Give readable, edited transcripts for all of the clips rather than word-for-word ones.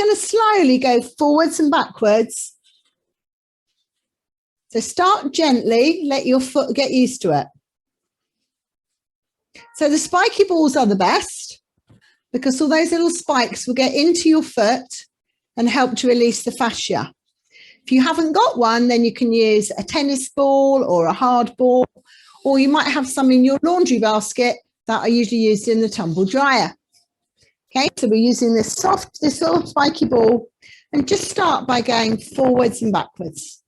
going to slowly go forwards and backwards. So start gently, let your foot get used to it. So the spiky balls are the best because all those little spikes will get into your foot and help to release the fascia. If you haven't got one, then you can use a tennis ball or a hard ball, or you might have some in your laundry basket that are usually used in the tumble dryer. Okay, so we're using this little spiky ball, and just start by going forwards and backwards.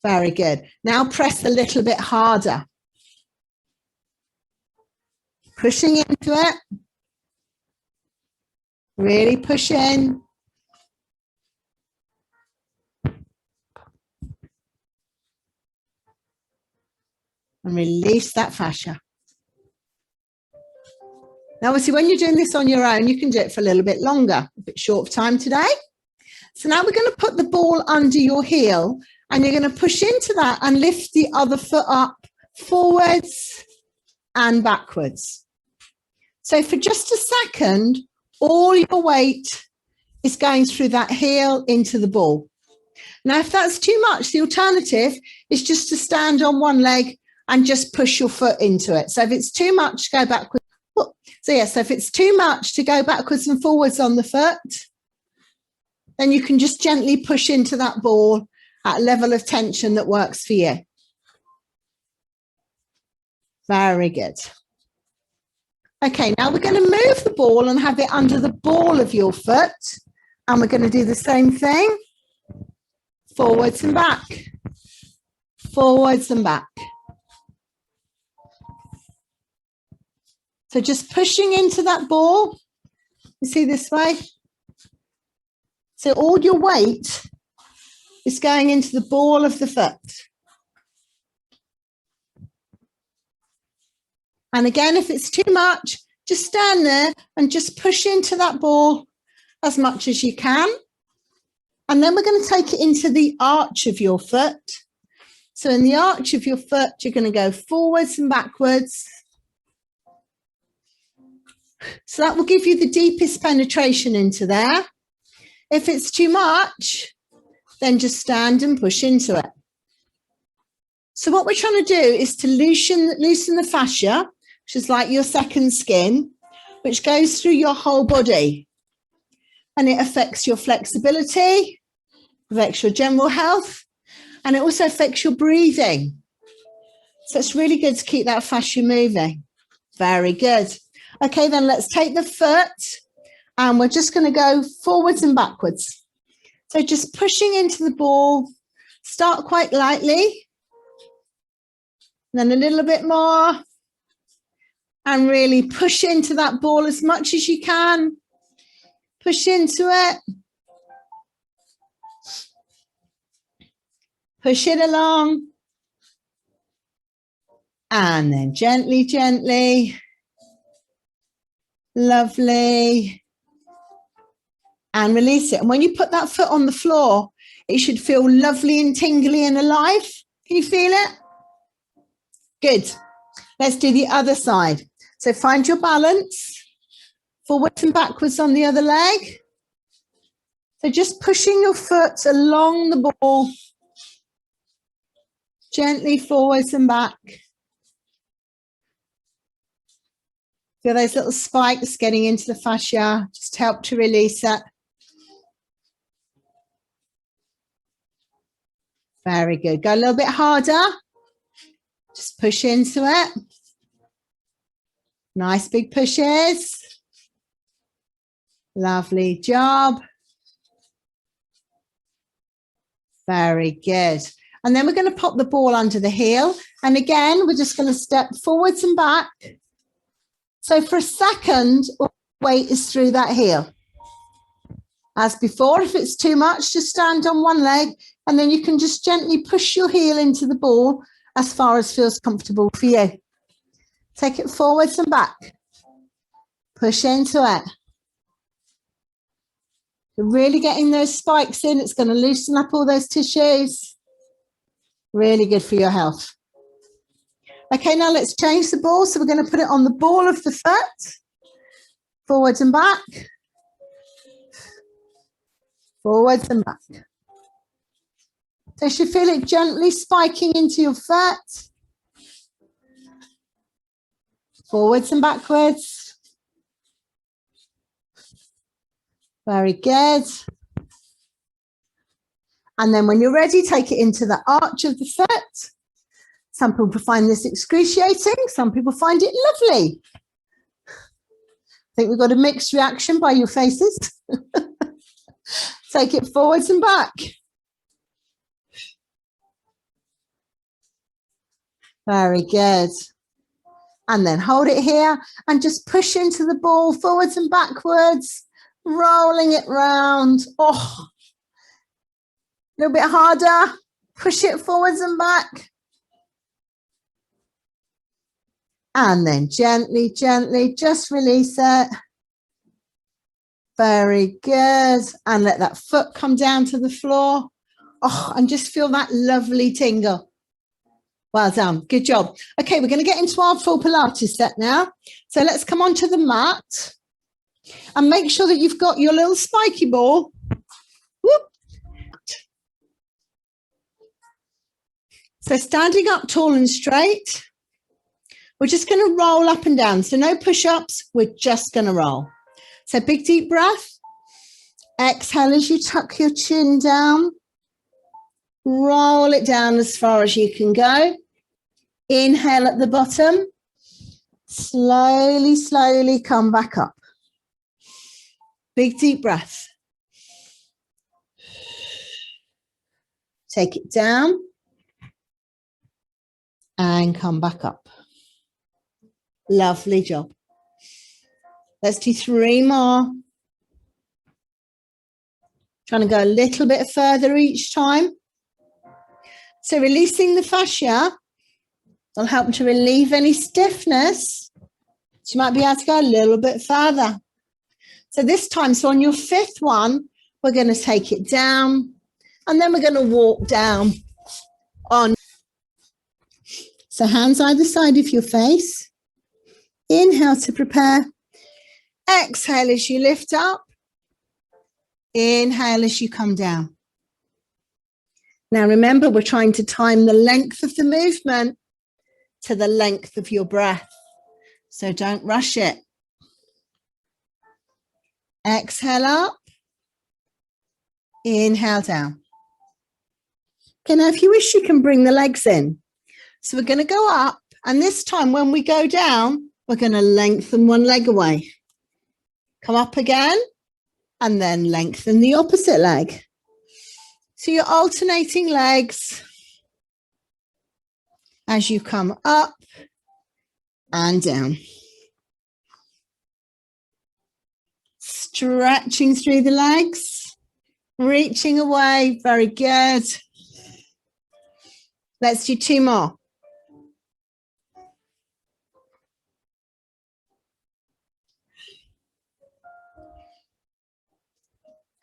Very good. Now press a little bit harder. Pushing into it. Really push in. And release that fascia. Now, obviously, when you're doing this on your own, you can do it for a little bit longer, a bit short of time today. So now we're going to put the ball under your heel, and you're going to push into that and lift the other foot up forwards and backwards. So for just a second, all your weight is going through that heel into the ball. Now, if that's too much, the alternative is just to stand on one leg and just push your foot into it. So if it's too much, go backwards. So if it's too much to go backwards and forwards on the foot, then you can just gently push into that ball at a level of tension that works for you. Very good. Okay, now we're going to move the ball and have it under the ball of your foot. And we're going to do the same thing. Forwards and back. Forwards and back. So just pushing into that ball. You see this way? So all your weight is going into the ball of the foot. And again, if it's too much, just stand there and just push into that ball as much as you can. And then we're going to take it into the arch of your foot. So in the arch of your foot, you're going to go forwards and backwards. So that will give you the deepest penetration into there. If it's too much, then just stand and push into it. So what we're trying to do is to loosen the fascia, which is like your second skin, which goes through your whole body. And it affects your flexibility, affects your general health, and it also affects your breathing. So it's really good to keep that fascia moving. Very good. Okay, then let's take the foot and we're just going to go forwards and backwards. So just pushing into the ball, start quite lightly, then a little bit more, and really push into that ball as much as you can. Push into it. Push it along. And then gently, gently. Lovely. And release it. And when you put that foot on the floor, it should feel lovely and tingly and alive. Can you feel it? Good. Let's do the other side. So find your balance. Forwards and backwards on the other leg. So just pushing your foot along the ball. Gently forwards and back. Feel those little spikes getting into the fascia. Just help to release it. Very good. Go a little bit harder. Just push into it. Nice big pushes. Lovely job. Very good. And then we're going to pop the ball under the heel. And again, we're just going to step forwards and back. So for a second, weight is through that heel. As before, if it's too much, just stand on one leg and then you can just gently push your heel into the ball as far as feels comfortable for you. Take it forwards and back. Push into it. You're really getting those spikes in. It's going to loosen up all those tissues. Really good for your health. Okay, now let's change the ball. So we're going to put it on the ball of the foot. Forwards and back. Forwards and back. So you should feel it gently spiking into your foot. Forwards and backwards. Very good. And then when you're ready, take it into the arch of the foot. Some people find this excruciating. Some people find it lovely. I think we've got a mixed reaction by your faces. Take it forwards and back. Very good. And then hold it here and just push into the ball forwards and backwards, rolling it round. Oh, a little bit harder. Push it forwards and back. And then gently, gently, just release it. Very good. And let that foot come down to the floor. Oh, and just feel that lovely tingle. Well done. Good job. Okay, we're going to get into our full Pilates set now. So let's come onto the mat and make sure that you've got your little spiky ball. Whoop. So standing up tall and straight, we're just going to roll up and down. So no push-ups, we're just going to roll. So big deep breath. Exhale as you tuck your chin down. Roll it down as far as you can go. Inhale at the bottom. Slowly, slowly come back up. Big deep breath. Take it down. And come back up. Lovely job. Let's do 3 more. Trying to go a little bit further each time. So releasing the fascia will help to relieve any stiffness. So you might be able to go a little bit further. So this time, so on your 5th one, we're going to take it down and then we're going to walk down on. So hands either side of your face. Inhale to prepare. Exhale as you lift up. Inhale as you come down. Now remember, we're trying to time the length of the movement to the length of your breath. So don't rush it. Exhale up. Inhale down. Okay, now if you wish, you can bring the legs in. So we're going to go up, and this time when we go down, we're going to lengthen one leg away. Come up again, and then lengthen the opposite leg. So you're alternating legs as you come up and down. Stretching through the legs, reaching away. Very good. Let's do 2 more.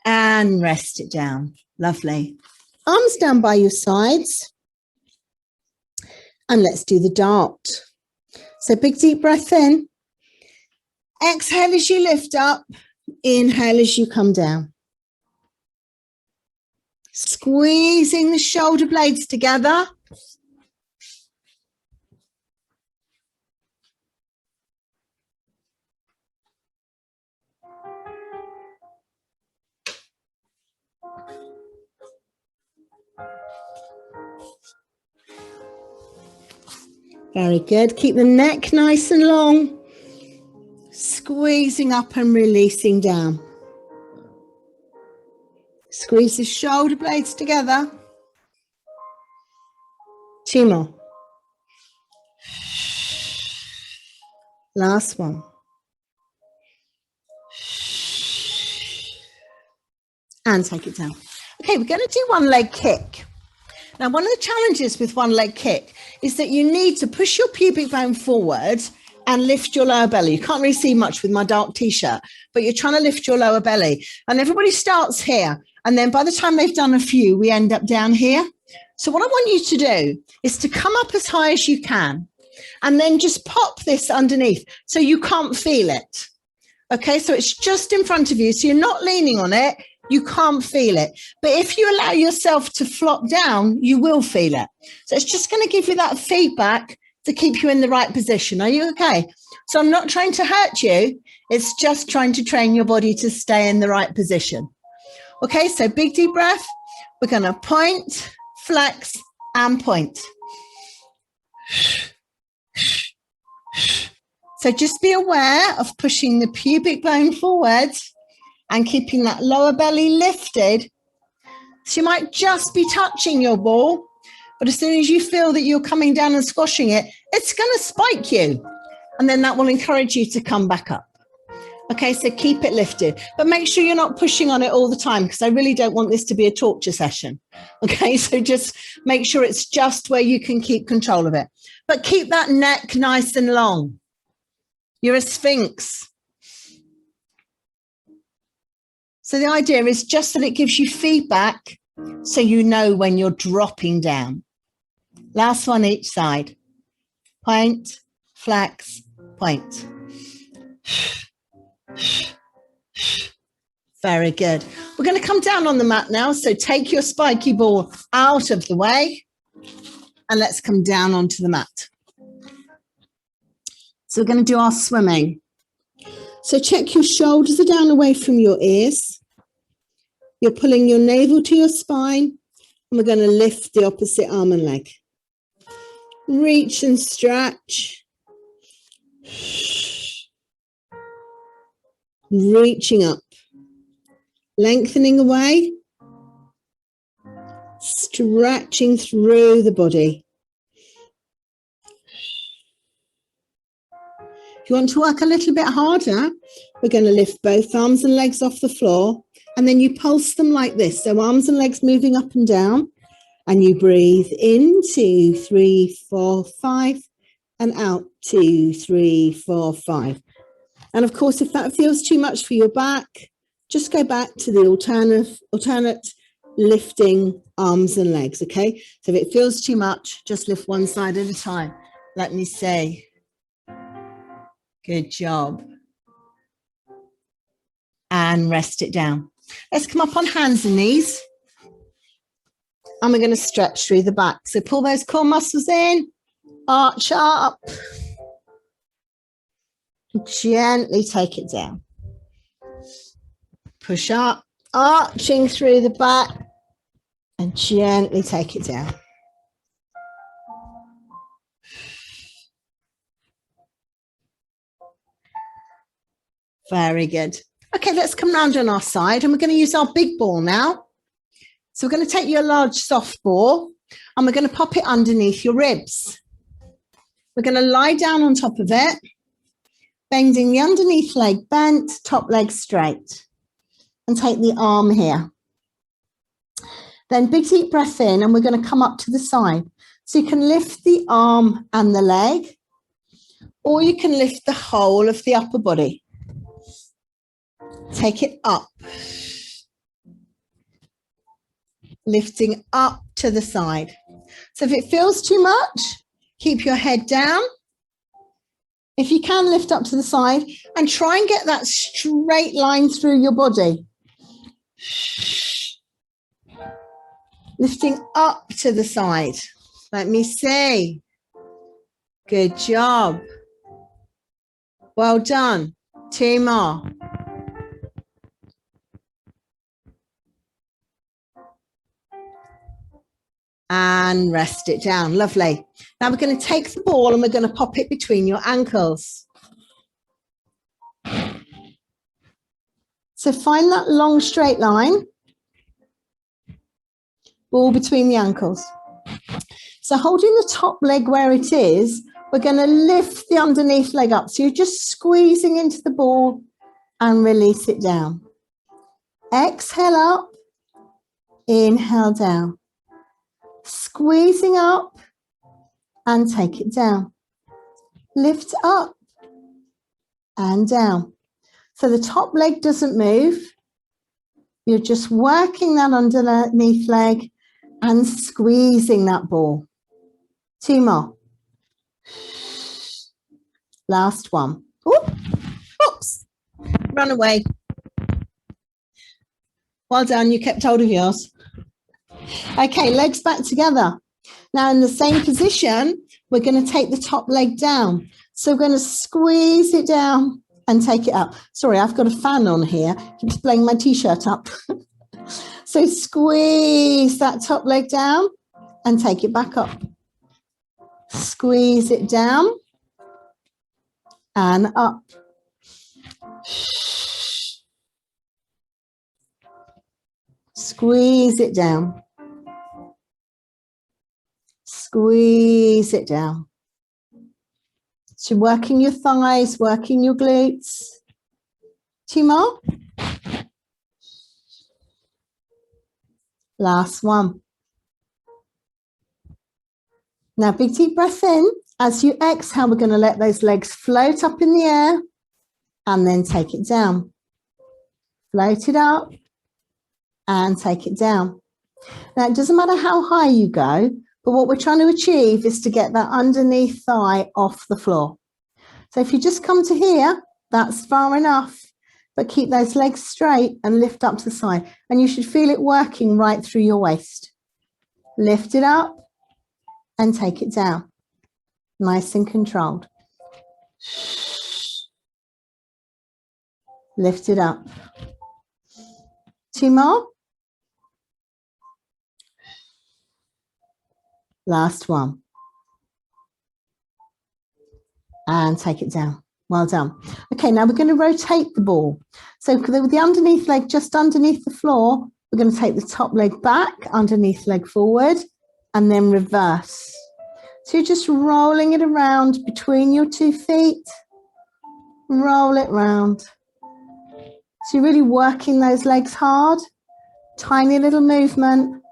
And rest it down. Lovely. Arms down by your sides. And let's do the dart. So big deep breath in. Exhale as you lift up. Inhale as you come down. Squeezing the shoulder blades together. Very good. Keep the neck nice and long. Squeezing up and releasing down. Squeeze the shoulder blades together. 2 more. Last one. And take it down. Okay, we're going to do one leg kick. Now, one of the challenges with one leg kick is that you need to push your pubic bone forward and lift your lower belly. You can't really see much with my dark t-shirt, but you're trying to lift your lower belly. And everybody starts here. And then by the time they've done a few, we end up down here. So what I want you to do is to come up as high as you can and then just pop this underneath so you can't feel it. Okay, so it's just in front of you. So you're not leaning on it. You can't feel it. But if you allow yourself to flop down, you will feel it. So it's just going to give you that feedback to keep you in the right position. Are you okay? So I'm not trying to hurt you. It's just trying to train your body to stay in the right position. Okay, so big deep breath. We're going to point, flex, and point. So just be aware of pushing the pubic bone forward and keeping that lower belly lifted. So you might just be touching your ball, but as soon as you feel that you're coming down and squashing it, it's going to spike you. And then that will encourage you to come back up. Okay, so keep it lifted, but make sure you're not pushing on it all the time, because I really don't want this to be a torture session. Okay, so just make sure it's just where you can keep control of it. But keep that neck nice and long. You're a sphinx. So the idea is just that it gives you feedback so you know when you're dropping down. Last one each side. Point, flex, point. Very good. We're going to come down on the mat now. So take your spiky ball out of the way and let's come down onto the mat. So we're going to do our swimming. So check your shoulders are down away from your ears. You're pulling your navel to your spine, and we're going to lift the opposite arm and leg. Reach and stretch. Reaching up. Lengthening away. Stretching through the body. If you want to work a little bit harder, we're going to lift both arms and legs off the floor, and then you pulse them like this. So arms and legs moving up and down, and you breathe in, 2, 3, 4, 5, and out, 2, 3, 4, 5. And of course, if that feels too much for your back, just go back to the alternate lifting arms and legs, okay? So if it feels too much, just lift one side at a time. Let me see. Good job. And rest it down. Let's come up on hands and knees. And we're going to stretch through the back. So pull those core muscles in, arch up. Gently take it down. Push up, arching through the back, and gently take it down. Very good. Okay, let's come round on our side, and we're going to use our big ball now. So we're going to take your large soft ball, and we're going to pop it underneath your ribs. We're going to lie down on top of it, bending the underneath leg bent, top leg straight, and take the arm here. Then big deep breath in, and we're going to come up to the side. So you can lift the arm and the leg, or you can lift the whole of the upper body. Take it up, lifting up to the side. So if it feels too much, keep your head down. If you can, lift up to the side and try and get that straight line through your body. Lifting up to the side. Let me see. Good job. Well done. 2 more. And rest it down. Lovely. Now we're going to take the ball and we're going to pop it between your ankles. So find that long straight line. Ball between the ankles. So holding the top leg where it is, we're going to lift the underneath leg up. So you're just squeezing into the ball and release it down. Exhale up. Inhale down. Squeezing up and take it down. Lift up and down. So the top leg doesn't move. You're just working that underneath leg and squeezing that ball. 2 more. Last one. Oops. Run away. Well done, you kept hold of yours. Okay, legs back together. Now in the same position, we're going to take the top leg down. So we're going to squeeze it down and take it up. Sorry, I've got a fan on here. Keeps blowing my t-shirt up. So squeeze that top leg down and take it back up. Squeeze it down and up. Squeeze it down. Squeeze it down. So working your thighs, working your glutes. Two more. Last one. Now big deep breath in. As you exhale, we're going to let those legs float up in the air and then take it down. Float it up and take it down. Now it doesn't matter how high you go, but what we're trying to achieve is to get that underneath thigh off the floor. So if you just come to here, that's far enough, but keep those legs straight and lift up to the side. And you should feel it working right through your waist. Lift it up and take it down. Nice and controlled. Lift it up. Two more. Last one. And take it down. Well done. Okay, now we're going to rotate the ball. So with the underneath leg just underneath the floor, we're going to take the top leg back, underneath leg forward, and then reverse. So you're just rolling it around between your 2 feet. Roll it round. So you're really working those legs hard. Tiny little movement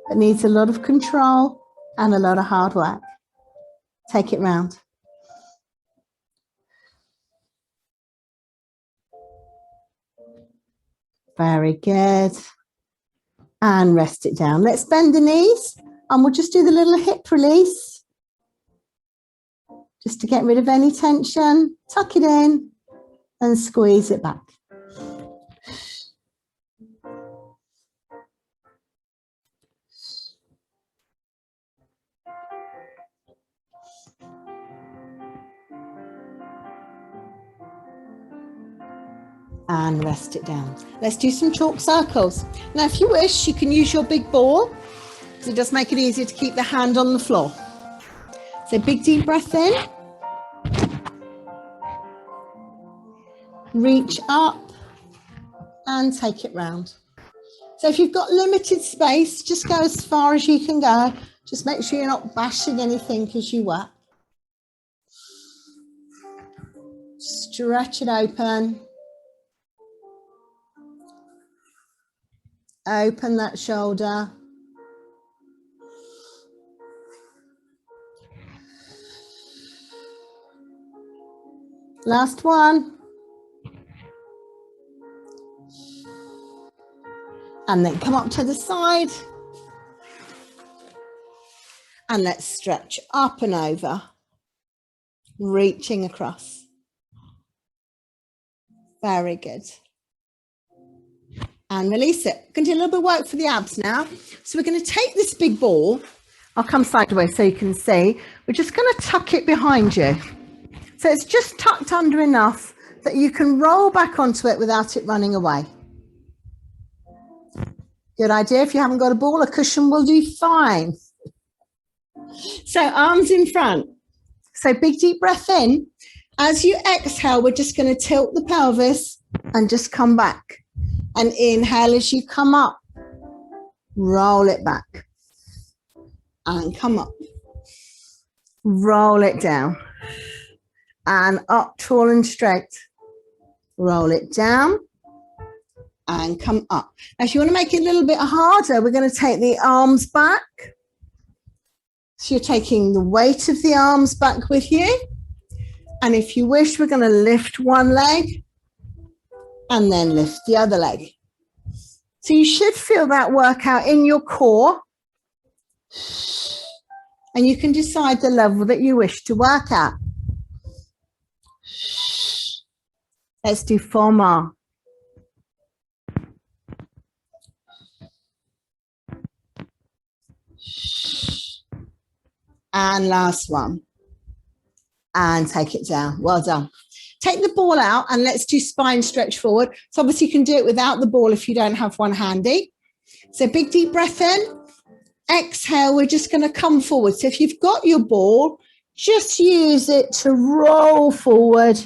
that needs a lot of control and a lot of hard work. Take it round. Very good. And rest it down. Let's bend the knees and we'll just do the little hip release. Just to get rid of any tension. Tuck it in and squeeze it back. And rest it down. Let's do some chalk circles. Now, if you wish, you can use your big ball because it does make it easier to keep the hand on the floor. So big deep breath in. Reach up and take it round. So if you've got limited space, just go as far as you can go. Just make sure you're not bashing anything as you work. Stretch it open. Open that shoulder. Last one. And then come up to the side. And let's stretch up and over. Reaching across. Very good. And release it. We're going to do a little bit of work for the abs now. So we're going to take this big ball. I'll come sideways so you can see. We're just going to tuck it behind you. So it's just tucked under enough that you can roll back onto it without it running away. Good idea. If you haven't got a ball, a cushion will do fine. So arms in front. So big deep breath in. As you exhale, we're just going to tilt the pelvis and just come back. And inhale as you come up. Roll it back. And come up. Roll it down. And up tall and straight. Roll it down. And come up. Now, if you want to make it a little bit harder, we're going to take the arms back. So you're taking the weight of the arms back with you. And if you wish, we're going to lift one leg and then lift the other leg. So you should feel that workout in your core. And you can decide the level that you wish to work at. Let's do 4 more. And last one. And take it down. Well done. Take the ball out and let's do spine stretch forward. So obviously you can do it without the ball if you don't have one handy. So big deep breath in. Exhale, we're just going to come forward. So if you've got your ball, just use it to roll forward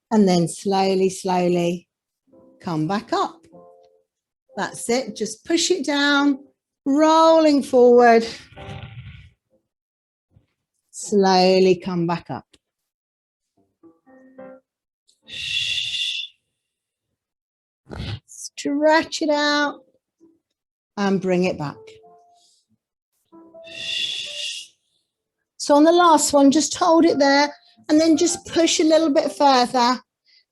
and then slowly, slowly come back up. That's it. Just push it down, rolling forward. Slowly come back up. Stretch it out and bring it back. So on the last one, just hold it there and then just push a little bit further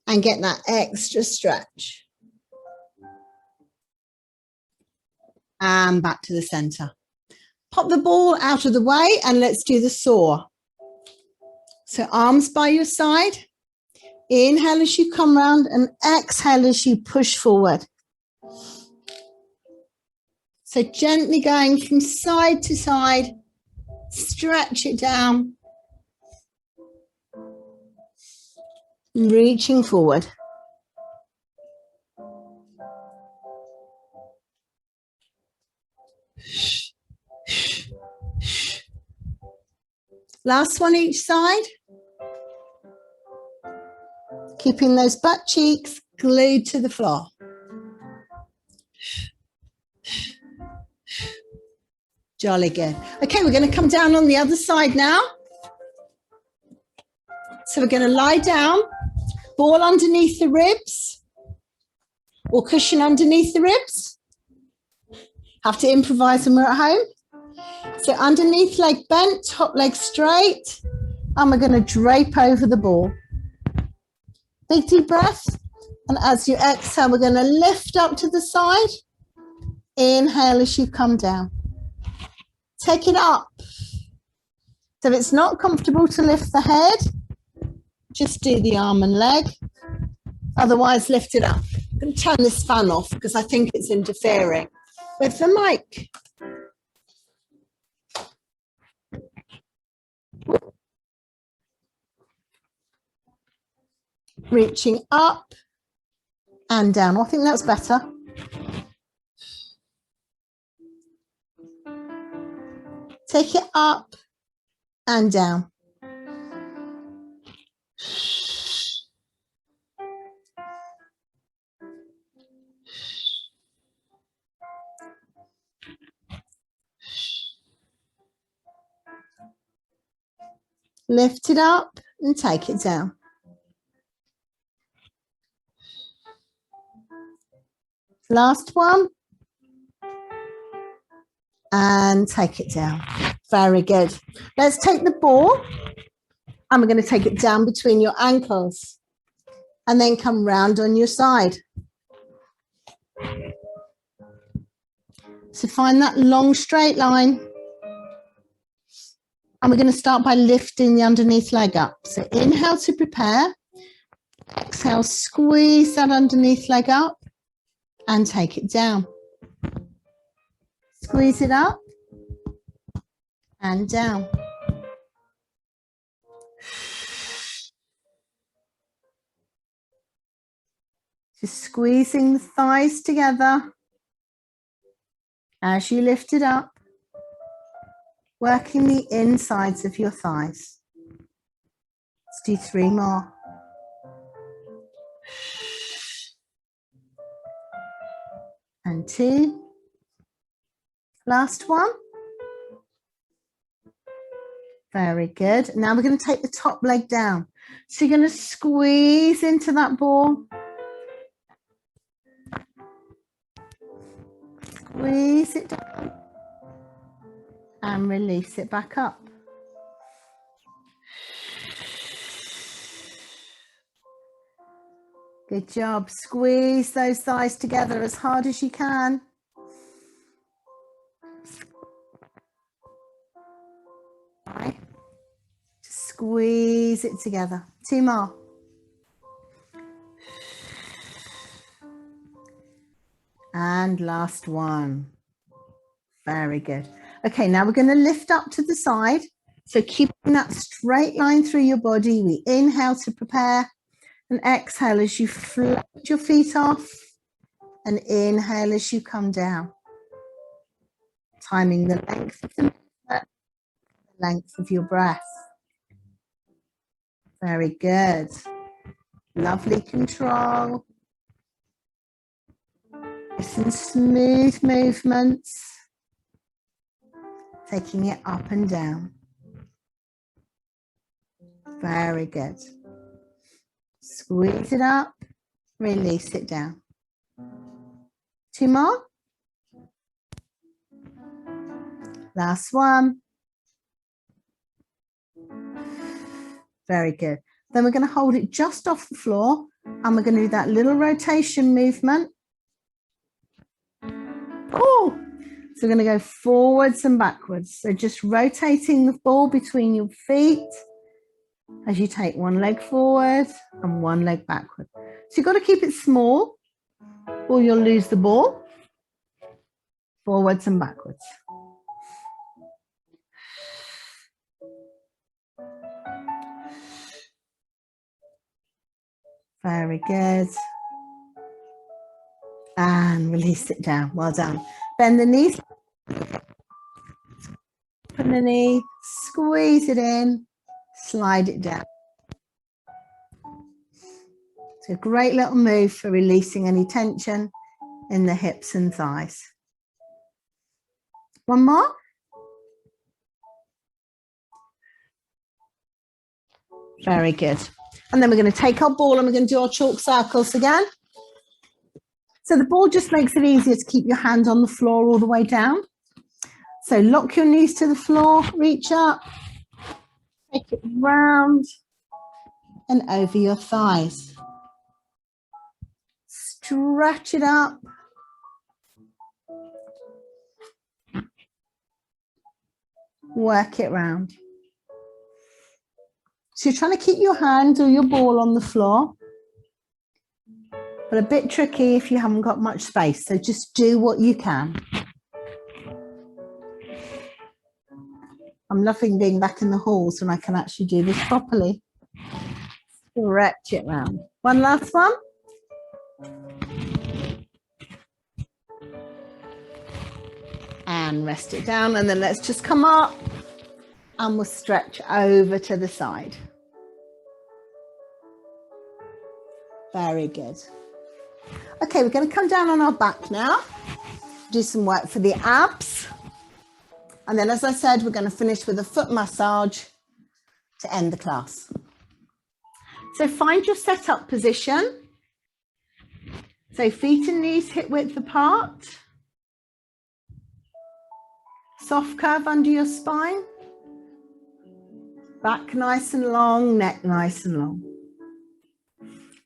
and get that extra stretch. And back to the center. Pop the ball out of the way and let's do the saw. So arms by your side. Inhale as you come round and exhale as you push forward. So gently going from side to side, stretch it down, reaching forward. Last one each side. Keeping those butt cheeks glued to the floor. Jolly good. Okay, we're going to come down on the other side now. So we're going to lie down, ball underneath the ribs or cushion underneath the ribs. Have to improvise when we're at home. So underneath leg bent, top leg straight, and we're going to drape over the ball. Big deep breath. And as you exhale, we're going to lift up to the side. Inhale as you come down. Take it up. So if it's not comfortable to lift the head, just do the arm and leg. Otherwise, lift it up. I'm going to turn this fan off because I think it's interfering with the mic. Reaching up and down. I think that's better. Take it up and down. Lift it up and take it down. Last one. And take it down. Very good. Let's take the ball and we're going to take it down between your ankles and then come round on your side. So find that long straight line. And we're going to start by lifting the underneath leg up. So inhale to prepare. Exhale, squeeze that underneath leg up and take it down. Squeeze it up and down. Just squeezing the thighs together as you lift it up, working the insides of your thighs. Let's do 3 more. And 2. Last one. Very good. Now we're going to take the top leg down. So you're going to squeeze into that ball. Squeeze it down. And release it back up. Good job. Squeeze those thighs together as hard as you can. Just squeeze it together. 2 more. And last one. Very good. Okay, now we're going to lift up to the side. So keeping that straight line through your body, we inhale to prepare and exhale as you flex your feet off and inhale as you come down. Timing the length of the movement, the length of your breath. Very good. Lovely control. Some smooth movements. Taking it up and down. Very good. Squeeze it up, release it down. 2 more. Last one. Very good. Then we're going to hold it just off the floor and we're going to do that little rotation movement. Oh, so we're going to go forwards and backwards. So just rotating the ball between your feet as you take one leg forward and one leg backward. So you've got to keep it small or you'll lose the ball. Forwards and backwards. Very good. And release it down. Well done. Bend the knees. Open the knee, squeeze it in, slide it down. It's a great little move for releasing any tension in the hips and thighs. One more. Very good. And then we're going to take our ball and we're going to do our chalk circles again. So the ball just makes it easier to keep your hand on the floor all the way down. So lock your knees to the floor, reach up, take it round and over your thighs. Stretch it up. Work it round. So you're trying to keep your hand or your ball on the floor, but a bit tricky if you haven't got much space. So just do what you can. I'm loving being back in the halls when I can actually do this properly. Stretch it round. One last one. And rest it down. And then let's just come up and we'll stretch over to the side. Very good. Okay, we're going to come down on our back now. Do some work for the abs. And then, as I said, we're going to finish with a foot massage to end the class. So find your setup position. So feet and knees hip width apart. Soft curve under your spine. Back nice and long, neck nice and long.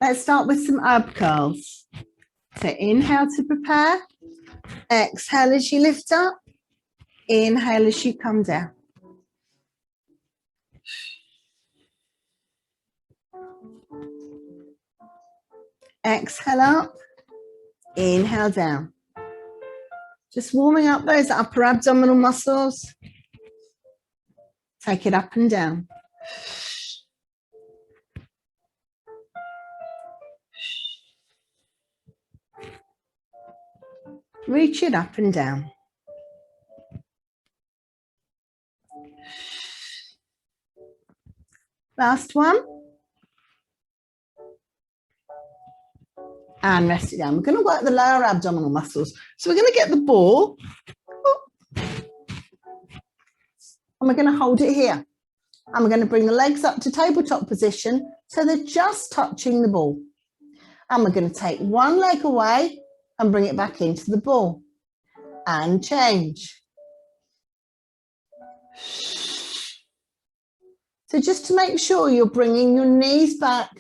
Let's start with some ab curls. So inhale to prepare. Exhale as you lift up. Inhale as you come down. Exhale up. Inhale down. Just warming up those upper abdominal muscles. Take it up and down. Reach it up and down. Last one. And rest it down. We're going to work the lower abdominal muscles. So we're going to get the ball. And we're going to hold it here. And we're going to bring the legs up to tabletop position so they're just touching the ball. And we're going to take one leg away and bring it back into the ball. And change. So just to make sure you're bringing your knees back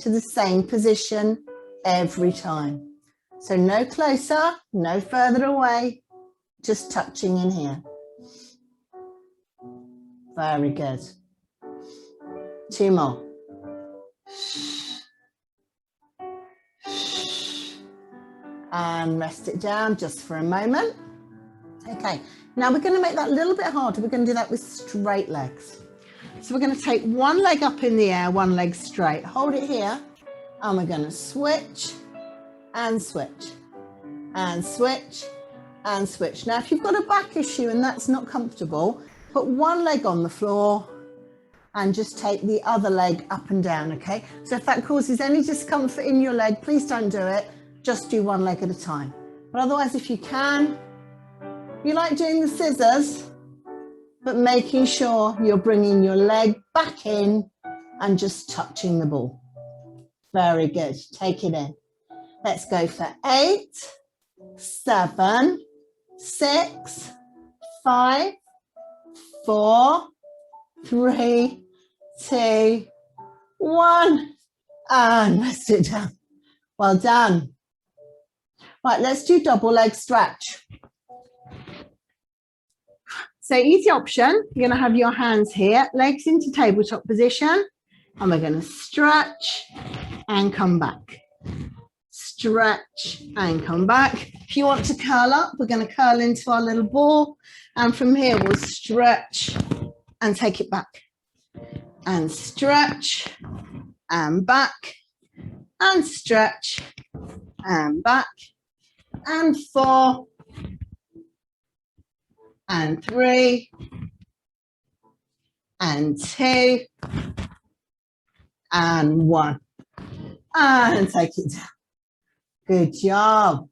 to the same position every time. So no closer, no further away, just touching in here. Very good. 2 more. And and rest it down just for a moment. Okay, now we're going to make that a little bit harder. We're going to do that with straight legs. So we're going to take one leg up in the air, one leg straight. Hold it here, and we're going to switch and switch and switch and switch. Now, if you've got a back issue and that's not comfortable, put one leg on the floor and just take the other leg up and down, okay? So if that causes any discomfort in your leg, please don't do it. Just do one leg at a time. But otherwise, if you can, you like doing the scissors, but making sure you're bringing your leg back in and just touching the ball. Very good. Take it in. Let's go for 8, 7, 6, 5, 4, 3, 2, 1, and rest it down. Well done. Right, let's do double leg stretch. So easy option, you're going to have your hands here, legs into tabletop position, and we're going to stretch and come back. Stretch and come back. If you want to curl up, we're going to curl into our little ball, and from here we'll stretch and take it back. And stretch and back and stretch and back and 4 and 3 and 2 and 1 and take it down. Good job.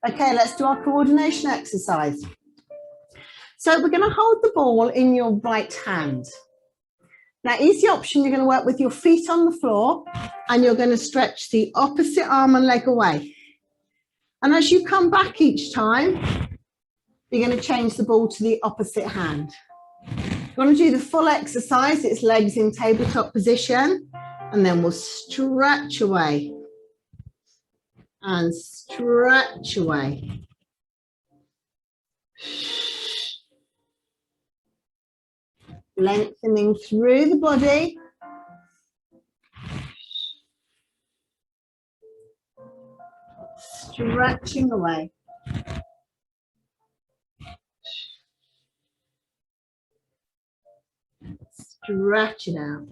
Okay, let's do our coordination exercise. So we're going to hold the ball in your right hand. Now, easy option, you're going to work with your feet on the floor and you're going to stretch the opposite arm and leg away. And as you come back each time, you're going to change the ball to the opposite hand. If you want to do the full exercise, it's legs in tabletop position, and then we'll stretch away and stretch away. Lengthening through the body. Stretching away. Stretch it out.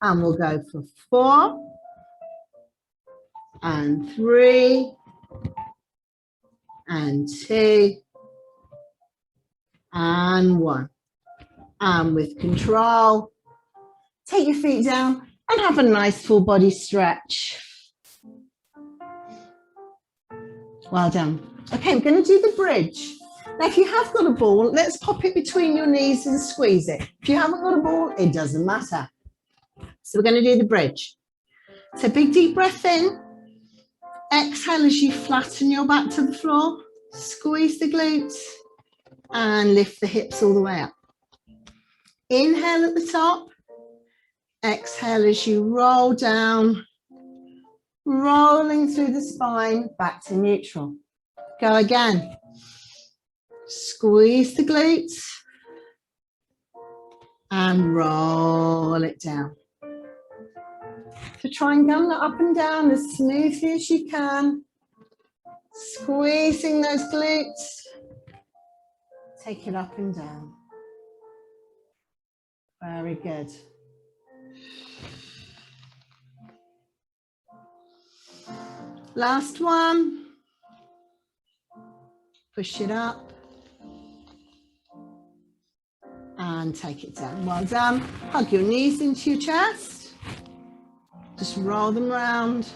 And we'll go for 4 and 3 and 2 and 1. And with control, take your feet down and have a nice full body stretch. Well done. Okay, we're going to do the bridge. Now, if you have got a ball, let's pop it between your knees and squeeze it. If you haven't got a ball, it doesn't matter. So we're going to do the bridge. So big deep breath in. Exhale as you flatten your back to the floor. Squeeze the glutes and lift the hips all the way up. Inhale at the top. Exhale as you roll down, rolling through the spine back to neutral. Go again. Squeeze the glutes and roll it down. So try and gun that up and down as smoothly as you can. Squeezing those glutes. Take it up and down. Very good. Last one. Push it up. And take it down. Well done. Hug your knees into your chest. Just roll them round.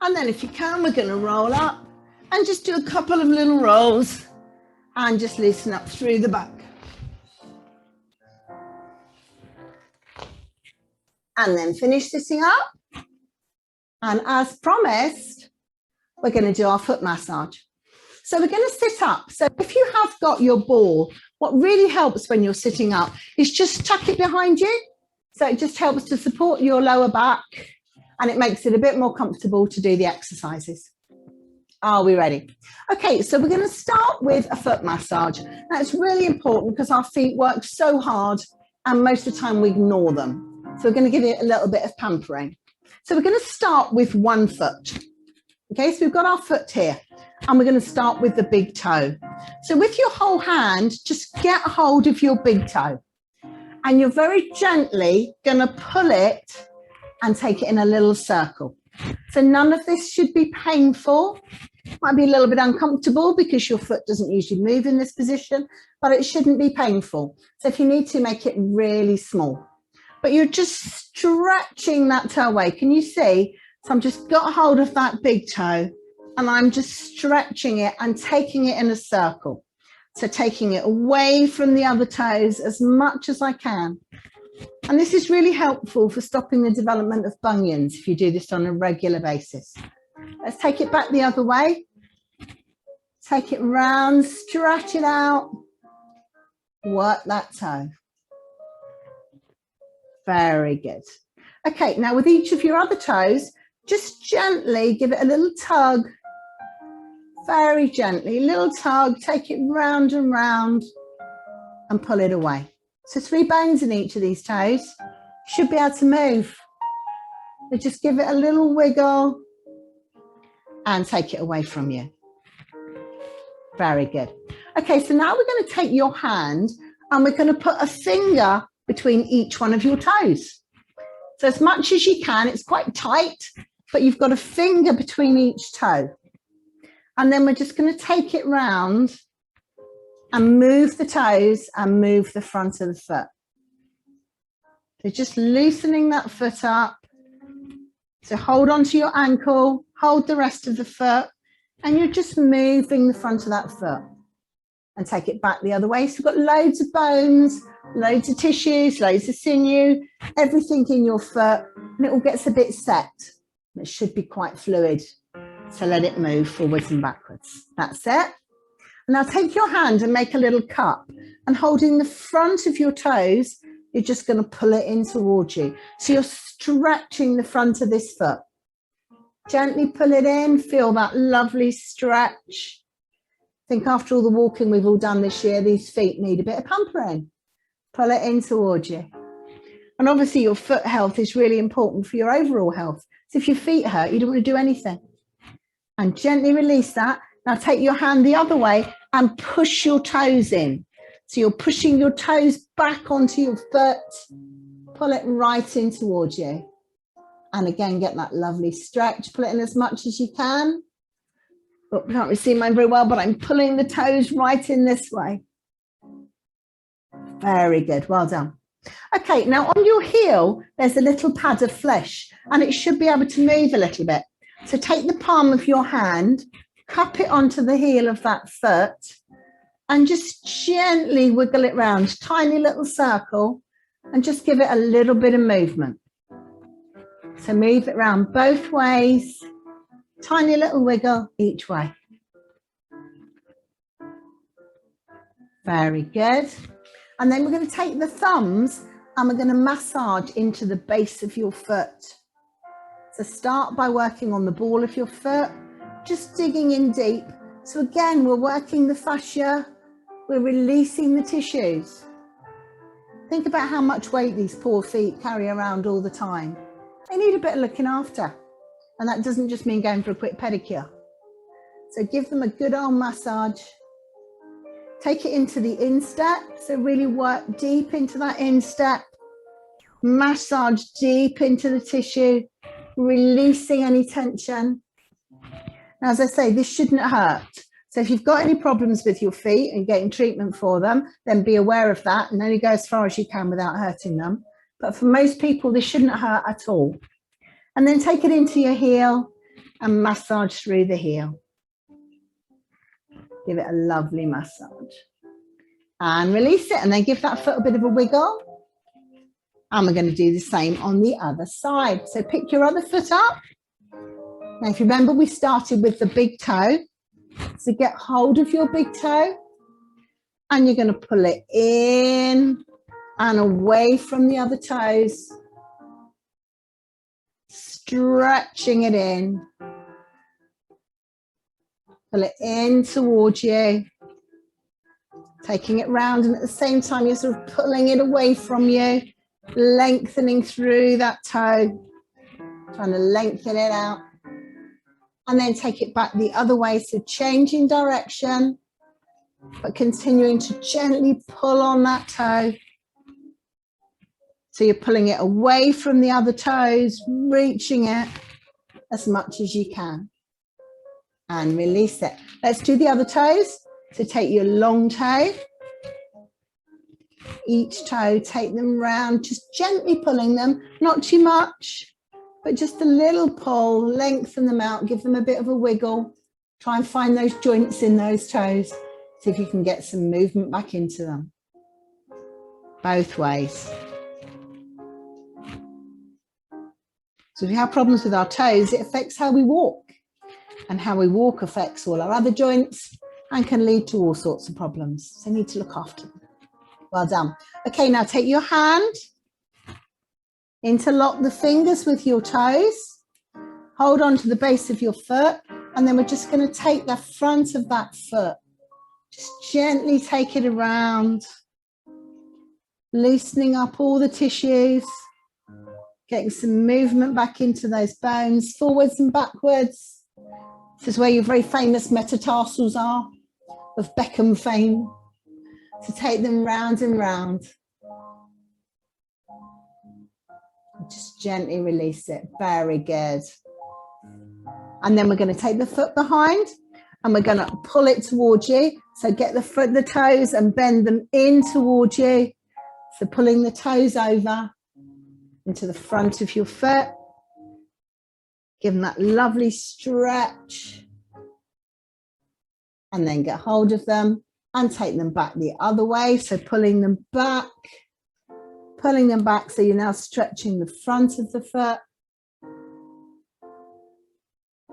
And then if you can, we're going to roll up and just do a couple of little rolls and just loosen up through the back. And then finish sitting up. And as promised, we're going to do our foot massage. So we're going to sit up. So if you have got your ball, what really helps when you're sitting up is just tuck it behind you. So it just helps to support your lower back and it makes it a bit more comfortable to do the exercises. Are we ready? Okay, so we're going to start with a foot massage. Now it's really important because our feet work so hard and most of the time we ignore them. So we're going to give it a little bit of pampering. So we're going to start with one foot. Okay, so we've got our foot here and we're going to start with the big toe. So with your whole hand, just get hold of your big toe and you're very gently going to pull it and take it in a little circle. So none of this should be painful. Might be a little bit uncomfortable because your foot doesn't usually move in this position, but it shouldn't be painful. So if you need to, make it really small. But you're just stretching that toe away. Can you see? So I'm just got hold of that big toe and I'm just stretching it and taking it in a circle. So taking it away from the other toes as much as I can. And this is really helpful for stopping the development of bunions if you do this on a regular basis. Let's take it back the other way. Take it round, stretch it out. Work that toe. Very good. Okay, now with each of your other toes, just gently give it a little tug. Very gently, little tug, take it round and round and pull it away. So 3 bones in each of these toes. Should be able to move. So just give it a little wiggle and take it away from you. Very good. Okay, so now we're going to take your hand and we're going to put a finger between each one of your toes. So as much as you can, it's quite tight, but you've got a finger between each toe. And then we're just going to take it round and move the toes and move the front of the foot. So just loosening that foot up. So hold on to your ankle, hold the rest of the foot, and you're just moving the front of that foot. And take it back the other way. So we've got loads of bones, loads of tissues, loads of sinew, everything in your foot, and it all gets a bit set. It should be quite fluid. So let it move forwards and backwards. That's it. Now take your hand and make a little cup, and holding the front of your toes, you're just going to pull it in towards you. So you're stretching the front of this foot. Gently pull it in, feel that lovely stretch. I think after all the walking we've all done this year, these feet need a bit of pampering. Pull it in towards you. And obviously your foot health is really important for your overall health. So if your feet hurt, you don't want to do anything. And gently release that. Now take your hand the other way and push your toes in. So you're pushing your toes back onto your foot. Pull it right in towards you. And again, get that lovely stretch. Pull it in as much as you can. Oh, I can't really see mine very well, but I'm pulling the toes right in this way. Very good. Well done. Okay, now on your heel, there's a little pad of flesh and it should be able to move a little bit. So take the palm of your hand, cup it onto the heel of that foot and just gently wiggle it round, tiny little circle, and just give it a little bit of movement. So move it round both ways, tiny little wiggle each way. Very good. And then we're going to take the thumbs and we're going to massage into the base of your foot. So start by working on the ball of your foot, just digging in deep. So again, we're working the fascia, we're releasing the tissues. Think about how much weight these poor feet carry around all the time. They need a bit of looking after. And that doesn't just mean going for a quick pedicure. So give them a good old massage. Take it into the instep. So really work deep into that instep. Massage deep into the tissue, releasing any tension. Now, as I say, this shouldn't hurt. So if you've got any problems with your feet and getting treatment for them, then be aware of that and only go as far as you can without hurting them. But for most people, this shouldn't hurt at all. And then take it into your heel and massage through the heel. Give it a lovely massage. And release it and then give that foot a bit of a wiggle. And we're going to do the same on the other side. So pick your other foot up. Now, if you remember, we started with the big toe. So get hold of your big toe and you're going to pull it in and away from the other toes. Stretching it in. Pull it in towards you. Taking it round, and at the same time, you're sort of pulling it away from you, lengthening through that toe, trying to lengthen it out. and then take it back the other way. So changing direction, but continuing to gently pull on that toe. So you're pulling it away from the other toes, reaching it as much as you can. And release it. Let's do the other toes. So take your long toe. Each toe, take them round, just gently pulling them, not too much, but just a little pull, lengthen them out, give them a bit of a wiggle. Try and find those joints in those toes. See if you can get some movement back into them. Both ways. So if we have problems with our toes, it affects how we walk. And how we walk affects all our other joints and can lead to all sorts of problems. So you need to look after them. Well done. Okay, now take your hand, interlock the fingers with your toes, hold on to the base of your foot, and then we're just going to take the front of that foot. Just gently take it around, loosening up all the tissues, getting some movement back into those bones, forwards and backwards. This is where your very famous metatarsals are, of Beckham fame. So take them round and round. Just gently release it. Very good. And then we're going to take the foot behind and we're going to pull it towards you. So get the foot, the toes, and bend them in towards you. So pulling the toes over into the front of your foot. Give them that lovely stretch. And then get hold of them and take them back the other way. So pulling them back so you're now stretching the front of the foot.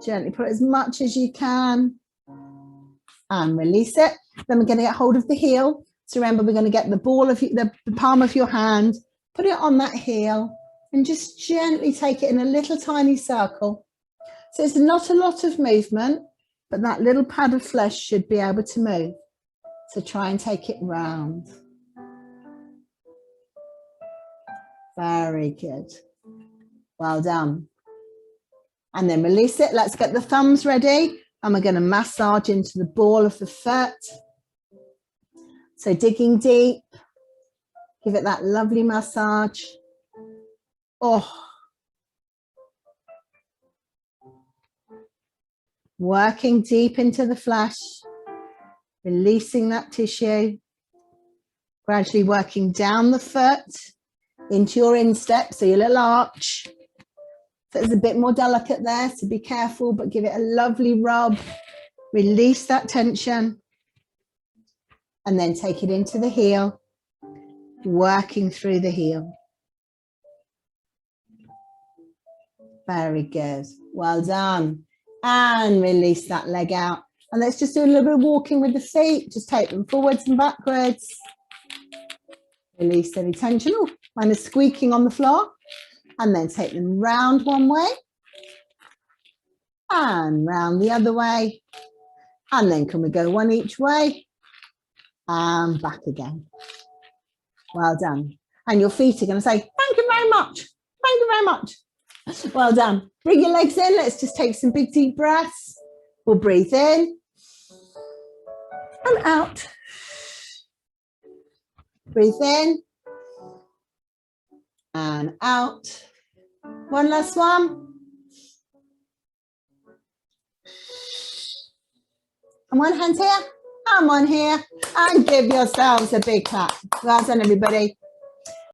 Gently pull as much as you can and release it. Then we're going to get hold of the heel. So remember, we're going to get the ball of the palm of your hand, put it on that heel and just gently take it in a little tiny circle. So it's not a lot of movement, but that little pad of flesh should be able to move. So try and take it round. Very good. Well done. And then release it. Let's get the thumbs ready. And we're going to massage into the ball of the foot. So digging deep. Give it that lovely massage. Oh. Working deep into the flesh. Releasing that tissue, gradually working down the foot into your instep, so your little arch. So it's a bit more delicate there, so be careful, but give it a lovely rub. Release that tension and then take it into the heel, working through the heel. Very good. Well done. And release that leg out. And let's just do a little bit of walking with the feet. Just take them forwards and backwards. Release any tension. Oh, mine is squeaking on the floor. And then take them round one way. And round the other way. And then can we go one each way? And back again. Well done. And your feet are going to say, thank you very much. Thank you very much. Well done. Bring your legs in. Let's just take some big deep breaths. We'll breathe in. And out. Breathe in. And out. One last one. And one hand here. And one here. And give yourselves a big clap. Well done, everybody.